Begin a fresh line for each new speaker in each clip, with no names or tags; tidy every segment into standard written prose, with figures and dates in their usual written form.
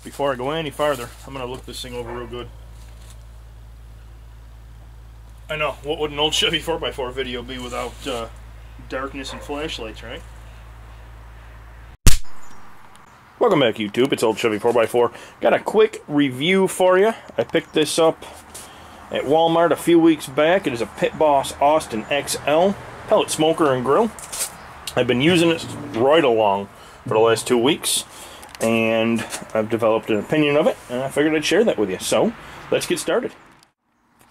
Before I go any farther, I'm going to look this thing over real good. I know, what would an old Chevy 4x4 video be without darkness and flashlights, right? Welcome back, YouTube. It's OldChevy4x4. Got a quick review for you. I picked this up at Walmart a few weeks back. It is a Pit Boss Austin XL pellet smoker and grill. I've been using it right along for the last 2 weeks, and I've developed an opinion of it, and I figured I'd share that with you. So, let's get started.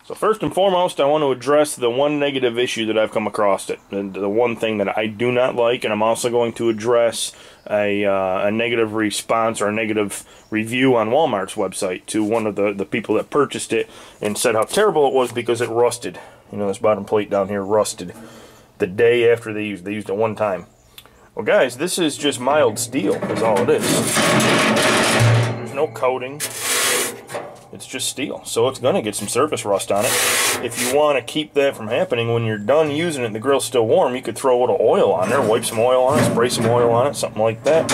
So first and foremost, I want to address the one negative issue that I've come across. The one thing that I do not like, and I'm also going to address a negative response or a negative review on Walmart's website to one of the people that purchased it and said how terrible it was because it rusted. You know, this bottom plate down here rusted the day after they used it one time. Well, guys, this is just mild steel is all it is. There's no coating. It's just steel, so it's going to get some surface rust on it. If you want to keep that from happening, when you're done using it and the grill's still warm, you could throw a little oil on there, wipe some oil on it, spray some oil on it, something like that.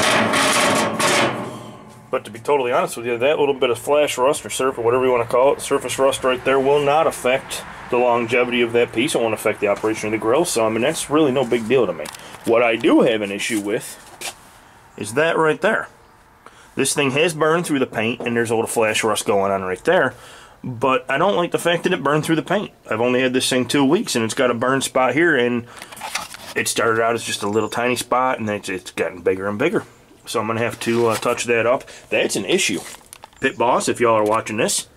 But to be totally honest with you, that little bit of flash rust or surface, whatever you want to call it, surface rust right there will not affect the longevity of that piece. It won't affect the operation of the grill, so I mean, that's really no big deal to me. What I do have an issue with is that right there. This thing has burned through the paint, and there's a little flash rust going on right there, but I don't like the fact that it burned through the paint. I've only had this thing 2 weeks, and it's got a burn spot here, and it started out as just a little tiny spot, and it's gotten bigger and bigger. So I'm going to have to touch that up. That's an issue. Pit Boss, if y'all are watching this,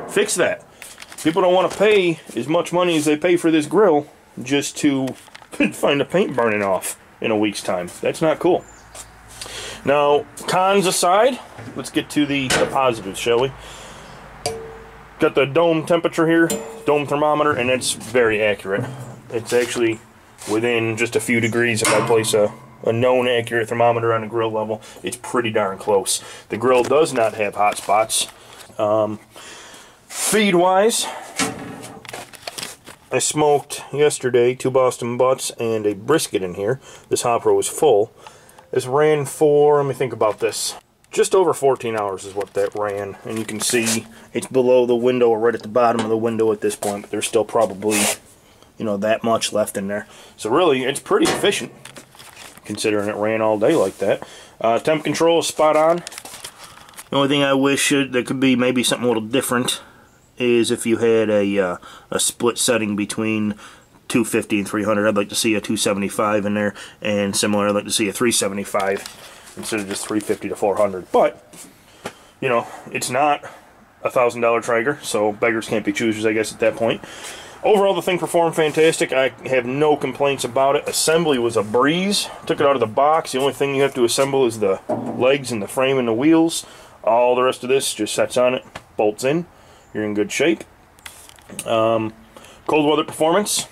fix that. People don't want to pay as much money as they pay for this grill just to find the paint burning off in a week's time. That's not cool. Now, cons aside, let's get to the positives, shall we? Got the dome temperature here, dome thermometer, and it's very accurate. It's actually within just a few degrees if I place a known accurate thermometer on the grill level. It's pretty darn close. The grill does not have hot spots. Feed-wise, I smoked yesterday 2 Boston butts and a brisket in here. This hopper was full. This ran for, let me think about this, just over 14 hours is what that ran. And you can see it's below the window or right at the bottom of the window at this point, but there's still probably, you know, that much left in there. So really, it's pretty efficient considering it ran all day like that. Temp control is spot on. The only thing I wish that could be maybe something a little different is if you had a split setting between 250 and 300. I'd like to see a 275 in there, and similar, I'd like to see a 375 instead of just 350 to 400. But, you know, it's not a $1,000 Traeger, so beggars can't be choosers, I guess, at that point. Overall, the thing performed fantastic. I have no complaints about it. Assembly was a breeze. Took it out of the box. The only thing you have to assemble is the legs and the frame and the wheels. All the rest of this just sets on it, bolts in. You're in good shape. Cold weather performance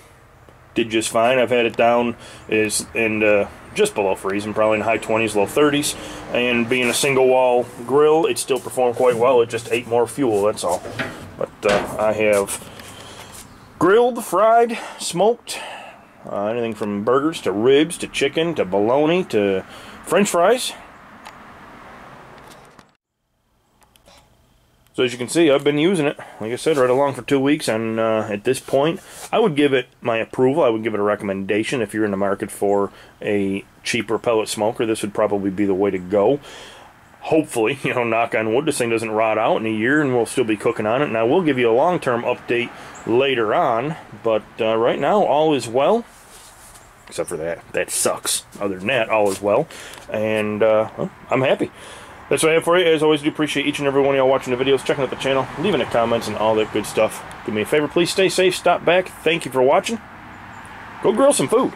did just fine. I've had it down just below freezing, probably in the high 20s, low 30s. And being a single wall grill, it still performed quite well. It just ate more fuel, that's all. But I have grilled, fried, smoked, anything from burgers to ribs to chicken to bologna to French fries. So as you can see, I've been using it, like I said, right along for 2 weeks, and at this point, I would give it my approval. I would give it a recommendation. If you're in the market for a cheaper pellet smoker, this would probably be the way to go. Hopefully, you know, knock on wood, this thing doesn't rot out in a year, and we'll still be cooking on it. And I will give you a long-term update later on, but right now, all is well. Except for that. That sucks. Other than that, all is well. And well, I'm happy. That's what I have for you. As always, I do appreciate each and every one of y'all watching the videos, checking out the channel, leaving the comments, and all that good stuff. Do me a favor, please stay safe, stop back. Thank you for watching. Go grill some food.